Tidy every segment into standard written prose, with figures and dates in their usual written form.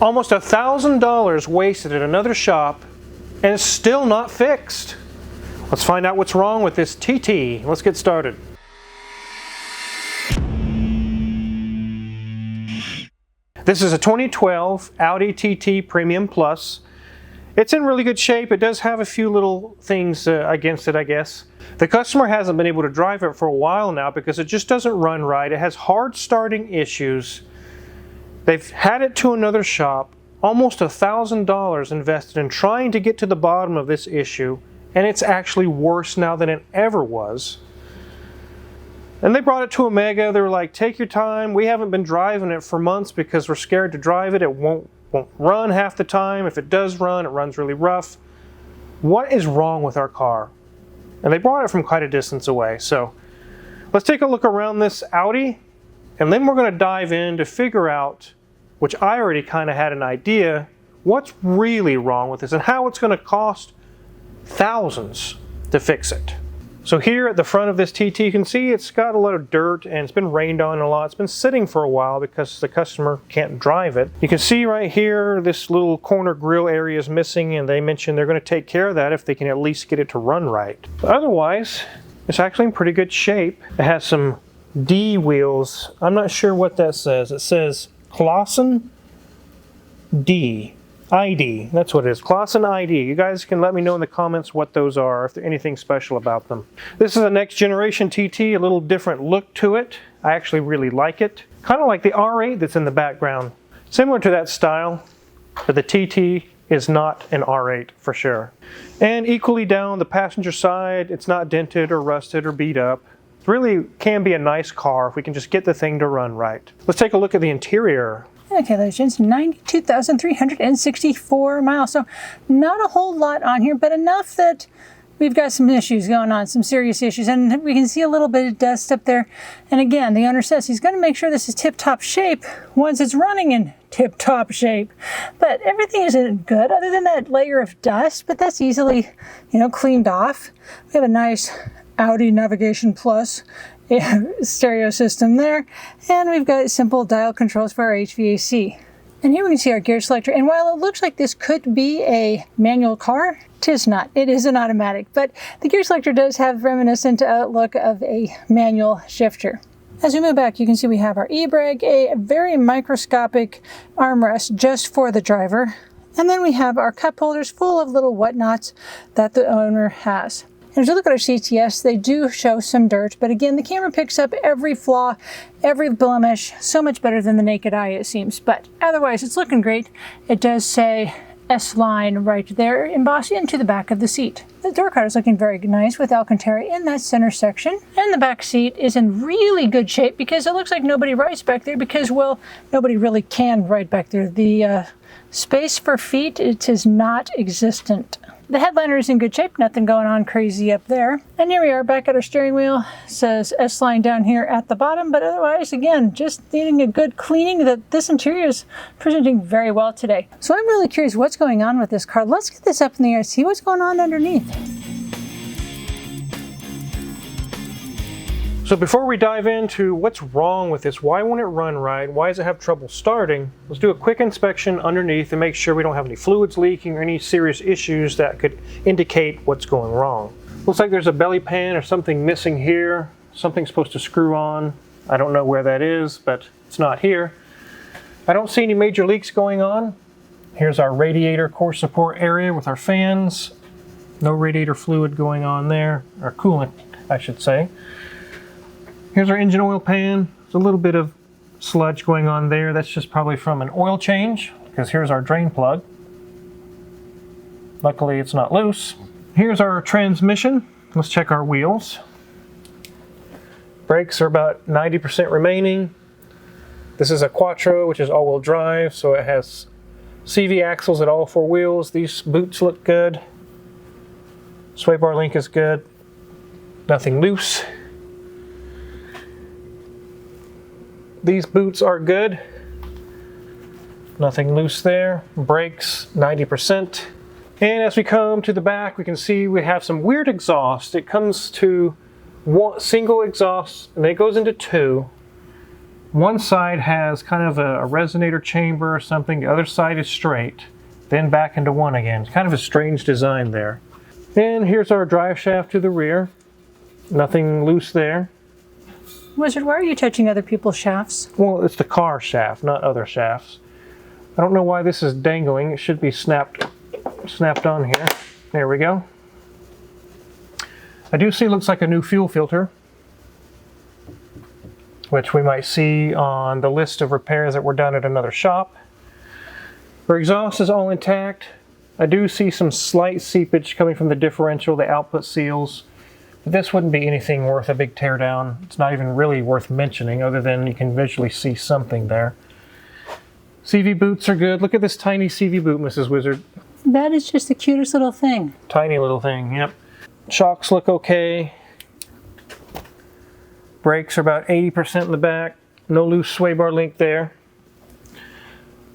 Almost $1,000 wasted at another shop, and it's still not fixed. Let's find out what's wrong with this TT. Let's get started. This is a 2012 Audi TT Premium Plus. It's in really good shape. It does have a few little things against it, I guess. The customer hasn't been able to drive it for a while now because it just doesn't run right. It has hard starting issues. They've had it to another shop, almost $1,000 invested in trying to get to the bottom of this issue, and it's actually worse now than it ever was. And they brought it to Omega. They were like, take your time. We haven't been driving it for months because we're scared to drive it. It won't run half the time. If it does run, it runs really rough. What is wrong with our car? And they brought it from quite a distance away. So let's take a look around this Audi, and then we're going to dive in to figure out, which I already kind of had an idea, what's really wrong with this and how it's going to cost thousands to fix it. So here at the front of this TT, you can see it's got a lot of dirt and it's been rained on a lot. It's been sitting for a while because the customer can't drive it. You can see right here, this little corner grill area is missing, and they mentioned they're going to take care of that if they can at least get it to run right. But otherwise, it's actually in pretty good shape. It has some D wheels. I'm not sure what that says. It says Clausen D. ID, that's what it is, Clausen ID. You guys can let me know in the comments what those are, if there's anything special about them. This is a next generation TT, a little different look to it. I actually really like it. Kind of like the R8 that's in the background. Similar to that style, but the TT is not an R8 for sure. And equally down the passenger side, it's not dented or rusted or beat up. It really can be a nice car if we can just get the thing to run right. Let's take a look at the interior. Okay, legends, 92,364 miles. So not a whole lot on here, but enough that we've got some issues going on, some serious issues. And we can see a little bit of dust up there. And again, the owner says he's going to make sure this is tip-top shape once it's running in tip-top shape. But everything isn't good other than that layer of dust, but that's easily, cleaned off. We have a nice Audi Navigation Plus stereo system there, and we've got simple dial controls for our HVAC. And here we can see our gear selector, and while it looks like this could be a manual car, 'tis not. It is an automatic, but the gear selector does have reminiscent look of a manual shifter. As we move back, you can see we have our e-brake, a very microscopic armrest just for the driver, and then we have our cup holders full of little whatnots that the owner has. And as you look at our seats, yes, they do show some dirt, but again, the camera picks up every flaw, every blemish, so much better than the naked eye, it seems. But otherwise, it's looking great. It does say S-Line right there, embossed into the back of the seat. The door card is looking very nice with Alcantara in that center section. And the back seat is in really good shape because it looks like nobody rides back there because, well, nobody really can ride back there. The space for feet, it is not existent. The headliner is in good shape, nothing going on crazy up there. And here we are back at our steering wheel. It says S-Line down here at the bottom, but otherwise, again, just needing a good cleaning. That this interior is presenting very well today. So I'm really curious what's going on with this car. Let's get this up in the air, see what's going on underneath. So before we dive into what's wrong with this, why won't it run right, why does it have trouble starting, let's do a quick inspection underneath and make sure we don't have any fluids leaking or any serious issues that could indicate what's going wrong. Looks like there's a belly pan or something missing here. Something's supposed to screw on. I don't know where that is, but it's not here. I don't see any major leaks going on. Here's our radiator core support area with our fans. No radiator fluid going on there, or coolant, I should say. Here's our engine oil pan. There's a little bit of sludge going on there. That's just probably from an oil change, because here's our drain plug. Luckily it's not loose. Here's our transmission. Let's check our wheels. Brakes are about 90% remaining. This is a Quattro, which is all-wheel drive, so it has CV axles at all four wheels. These boots look good. Sway bar link is good. Nothing loose. These boots are good. Nothing loose there. Brakes, 90%. And as we come to the back, we can see we have some weird exhaust. It comes to one single exhaust, and then it goes into two. One side has kind of a resonator chamber or something, the other side is straight, then back into one again. It's kind of a strange design there. And here's our drive shaft to the rear. Nothing loose there. Wizard, why are you touching other people's shafts? Well, it's the car shaft, not other shafts. I don't know why this is dangling. It should be snapped on here. There we go. I do see it looks like a new fuel filter, which we might see on the list of repairs that were done at another shop. Our exhaust is all intact. I do see some slight seepage coming from the differential, the output seals. But this wouldn't be anything worth a big teardown. It's not even really worth mentioning, other than you can visually see something there. CV boots are good. Look at this tiny CV boot, Mrs. Wizard. That is just the cutest little thing. Tiny little thing, yep. Shocks look okay. Brakes are about 80% in the back. No loose sway bar link there.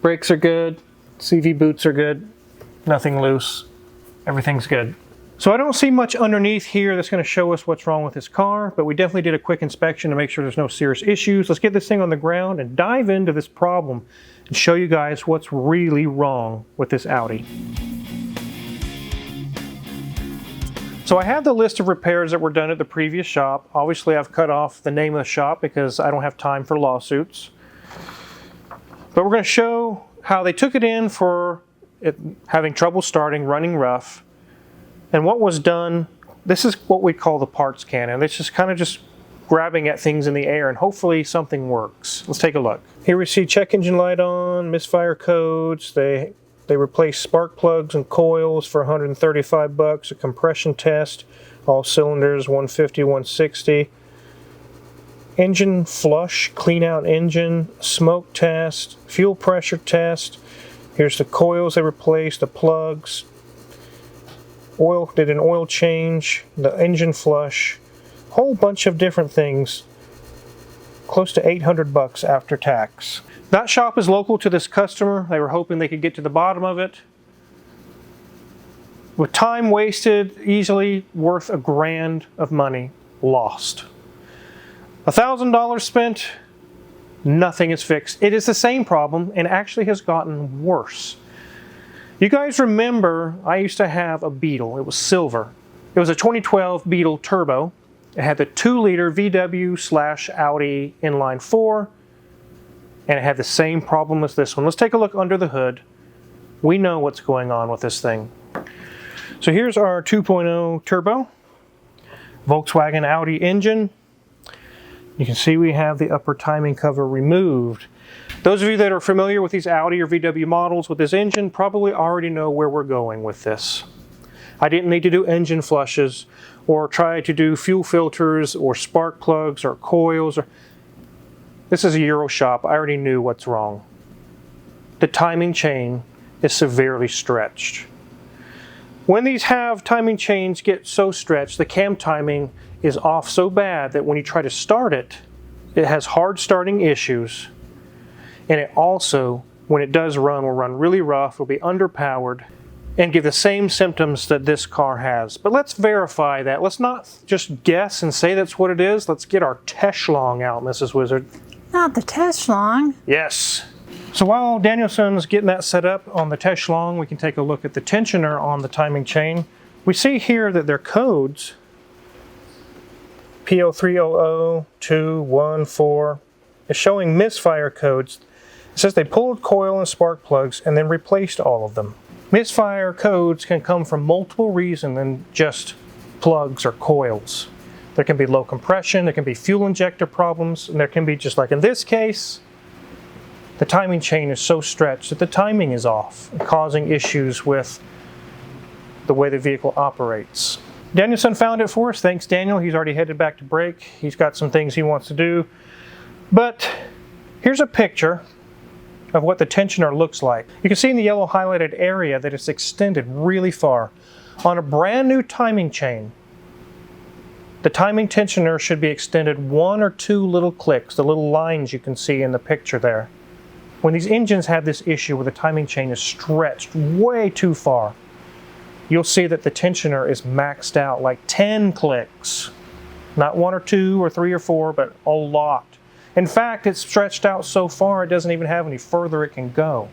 Brakes are good. CV boots are good. Nothing loose. Everything's good. So I don't see much underneath here that's going to show us what's wrong with this car, but we definitely did a quick inspection to make sure there's no serious issues. Let's get this thing on the ground and dive into this problem and show you guys what's really wrong with this Audi. So I have the list of repairs that were done at the previous shop. Obviously I've cut off the name of the shop because I don't have time for lawsuits. But we're going to show how they took it in for it having trouble starting, running rough. And what was done, this is what we call the parts cannon. It's just kind of just grabbing at things in the air and hopefully something works. Let's take a look. Here we see check engine light on, misfire codes. They replaced spark plugs and coils for 135 bucks, a compression test, all cylinders 150, 160. Engine flush, clean out engine, smoke test, fuel pressure test. Here's the coils they replaced, the plugs. Oil, did an oil change, the engine flush, whole bunch of different things, close to 800 bucks after tax. That shop is local to this customer. They were hoping they could get to the bottom of it. With time wasted, easily worth $1,000 of money lost. $1,000 spent, nothing is fixed. It is the same problem and actually has gotten worse. You guys remember I used to have a Beetle. It was silver. It was a 2012 Beetle Turbo. It had the 2-liter VW/Audi inline 4, and it had the same problem as this one. Let's take a look under the hood. We know what's going on with this thing. So here's our 2.0 turbo, Volkswagen Audi engine. You can see we have the upper timing cover removed. Those of you that are familiar with these Audi or VW models with this engine probably already know where we're going with this. I didn't need to do engine flushes or try to do fuel filters or spark plugs or coils. This is a Euro shop. I already knew what's wrong. The timing chain is severely stretched. When these timing chains get so stretched, the cam timing is off so bad that when you try to start it, it has hard starting issues. And it also, when it does run, will run really rough, will be underpowered, and give the same symptoms that this car has. But let's verify that. Let's not just guess and say that's what it is. Let's get our Techlong out, Mrs. Wizard. Not the Techlong. Yes. So while Danielson's getting that set up on the Techlong, we can take a look at the tensioner on the timing chain. We see here that their codes, P0300-214, is showing misfire codes. It says they pulled coil and spark plugs and then replaced all of them. Misfire codes can come from multiple reasons than just plugs or coils. There can be low compression, there can be fuel injector problems, and there can be, just like in this case, the timing chain is so stretched that the timing is off, causing issues with the way the vehicle operates. Danielson found it for us. Thanks, Daniel. He's already headed back to break. He's got some things he wants to do. But here's a picture of what the tensioner looks like. You can see in the yellow highlighted area that it's extended really far. On a brand new timing chain, the timing tensioner should be extended 1 or 2 little clicks, the little lines you can see in the picture there. When these engines have this issue where the timing chain is stretched way too far, you'll see that the tensioner is maxed out, like 10 clicks. Not 1 or 2 or 3 or 4, but a lot. In fact, it's stretched out so far it doesn't even have any further it can go.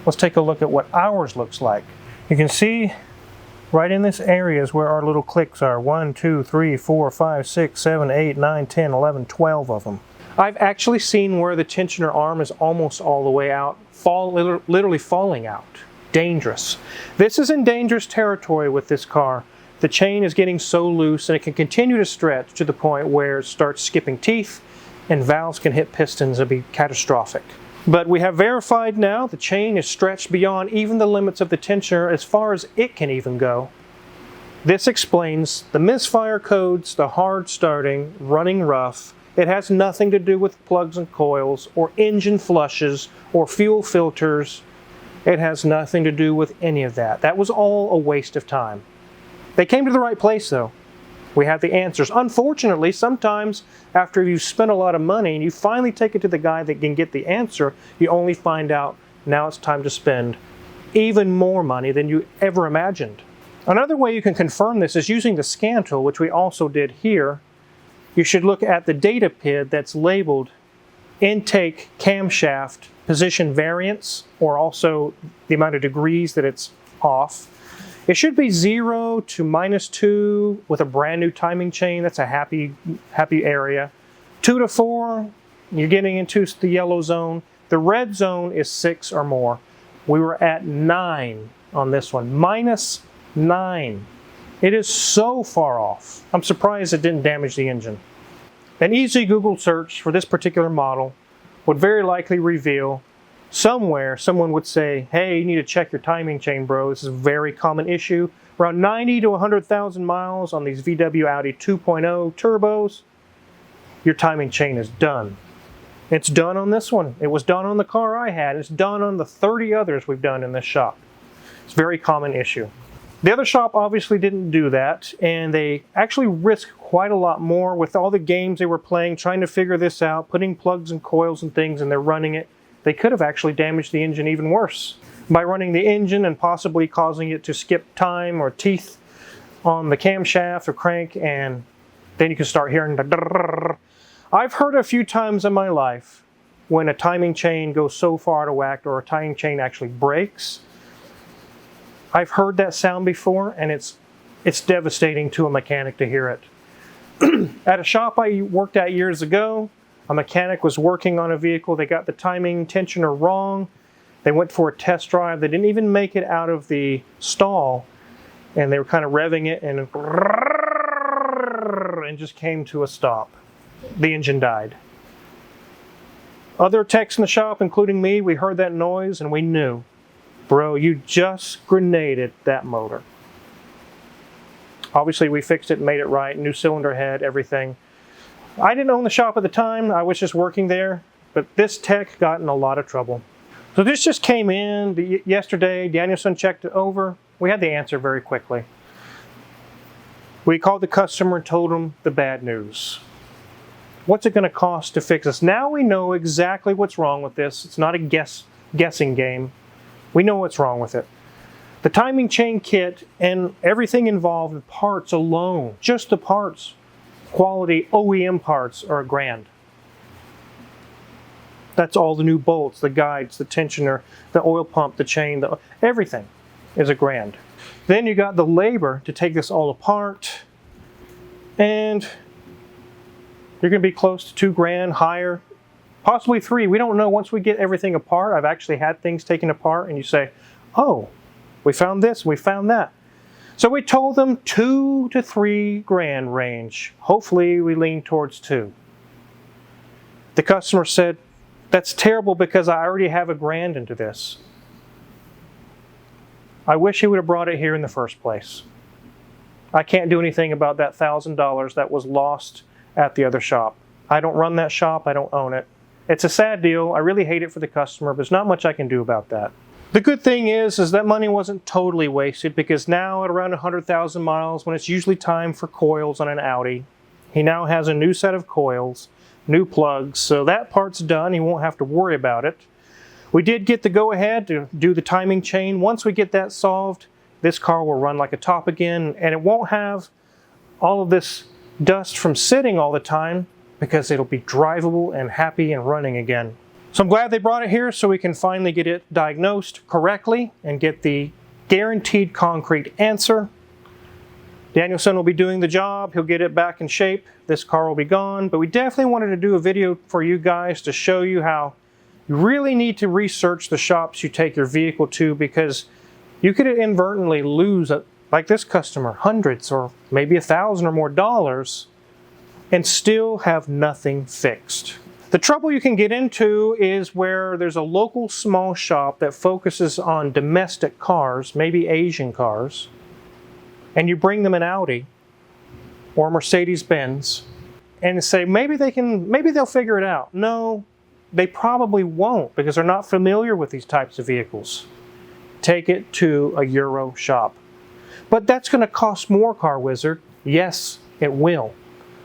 Let's take a look at what ours looks like. You can see right in this area is where our little clicks are. 1, 2, 3, 4, 5, 6, 7, 8, 9, 10, 11, 12 of them. I've actually seen where the tensioner arm is almost all the way out, literally falling out. Dangerous. This is in dangerous territory with this car. The chain is getting so loose and it can continue to stretch to the point where it starts skipping teeth and valves can hit pistons and be catastrophic. But we have verified now the chain is stretched beyond even the limits of the tensioner as far as it can even go. This explains the misfire codes, the hard starting, running rough. It has nothing to do with plugs and coils or engine flushes or fuel filters. It has nothing to do with any of that. That was all a waste of time. They came to the right place though. We have the answers. Unfortunately, sometimes after you've spent a lot of money and you finally take it to the guy that can get the answer, you only find out now it's time to spend even more money than you ever imagined. Another way you can confirm this is using the scan tool, which we also did here. You should look at the data PID that's labeled intake camshaft position variance, or also the amount of degrees that it's off. It should be 0 to -2 with a brand new timing chain. That's a happy area. 2 to 4, you're getting into the yellow zone. The red zone is 6 or more. We were at 9 on this one, -9. It is so far off. I'm surprised it didn't damage the engine. An easy Google search for this particular model would very likely reveal somewhere someone would say, hey, you need to check your timing chain, bro. This is a very common issue. Around 90 to 100,000 miles on these VW Audi 2.0 turbos, your timing chain is done. It's done on this one. It was done on the car I had. It's done on the 30 others we've done in this shop. It's a very common issue. The other shop obviously didn't do that, and they actually risked quite a lot more with all the games they were playing, trying to figure this out, putting plugs and coils and things, and they're running it. They could have actually damaged the engine even worse by running the engine and possibly causing it to skip time or teeth on the camshaft or crank, and then you can start hearing the drrrr. I've heard a few times in my life when a timing chain goes so far out of whack or a timing chain actually breaks. I've heard that sound before, and it's devastating to a mechanic to hear it. At a shop I worked at years ago, a mechanic was working on a vehicle. They got the timing tensioner wrong. They went for a test drive. They didn't even make it out of the stall, and they were kind of revving it and just came to a stop. The engine died. Other techs in the shop, including me, we heard that noise and we knew, bro, you just grenaded that motor. Obviously we fixed it and made it right, new cylinder head, everything. I didn't own the shop at the time, I was just working there, but this tech got in a lot of trouble. So this just came in yesterday, Danielson checked it over. We had the answer very quickly. We called the customer and told them the bad news. What's it going to cost to fix this? Now we know exactly what's wrong with this. It's not a guessing game. We know what's wrong with it. The timing chain kit and everything involved, the parts alone, just the parts, quality OEM parts are $1,000. That's all the new bolts, the guides, the tensioner, the oil pump, the chain, everything is $1,000. Then you got the labor to take this all apart, and you're going to be close to $2,000, higher, possibly $3,000. We don't know. Once we get everything apart, I've actually had things taken apart, and you say, oh, we found this, we found that. So we told them $2,000 to $3,000 range. Hopefully we lean towards $2,000. The customer said, that's terrible because I already have $1,000 into this. I wish he would have brought it here in the first place. I can't do anything about that $1,000 that was lost at the other shop. I don't run that shop, I don't own it. It's a sad deal, I really hate it for the customer, but there's not much I can do about that. The good thing is that money wasn't totally wasted, because now at around 100,000 miles, when it's usually time for coils on an Audi, he now has a new set of coils, new plugs, so that part's done, he won't have to worry about it. We did get the go-ahead to do the timing chain. Once we get that solved, this car will run like a top again, and it won't have all of this dust from sitting all the time. because it'll be drivable and happy and running again. So I'm glad they brought it here so we can finally get it diagnosed correctly and get the guaranteed concrete answer. Danielson will be doing the job. He'll get it back in shape. This car will be gone. But we definitely wanted to do a video for you guys to show you how you really need to research the shops you take your vehicle to, because you could inadvertently lose, like this customer, hundreds or maybe $1,000 or more dollars and still have nothing fixed. The trouble you can get into is where there's a local small shop that focuses on domestic cars, maybe Asian cars, and you bring them an Audi or a Mercedes-Benz and say maybe they'll figure it out. No, they probably won't, because they're not familiar with these types of vehicles. Take it to a Euro shop. But that's going to cost more, Car Wizard. Yes, it will,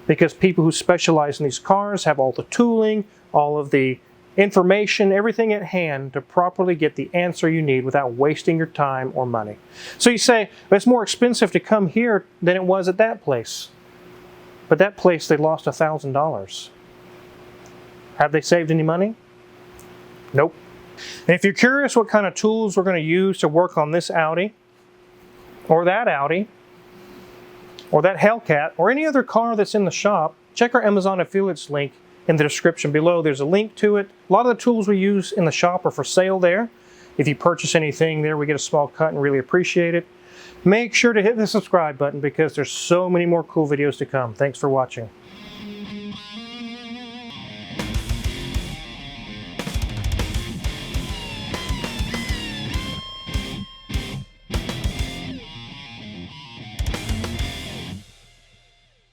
because people who specialize in these cars have all the tooling, all of the information, everything at hand to properly get the answer you need without wasting your time or money. So you say, well, it's more expensive to come here than it was at that place. But that place, they lost $1,000. Have they saved any money? Nope. And if you're curious what kind of tools we're going to use to work on this Audi, or that Audi, or that Hellcat, or any other car that's in the shop, check our Amazon affiliates link in the description below. There's a link to it. A lot of the tools we use in the shop are for sale there. If you purchase anything there, we get a small cut and really appreciate it. Make sure to hit the subscribe button, because there's so many more cool videos to come. Thanks for watching.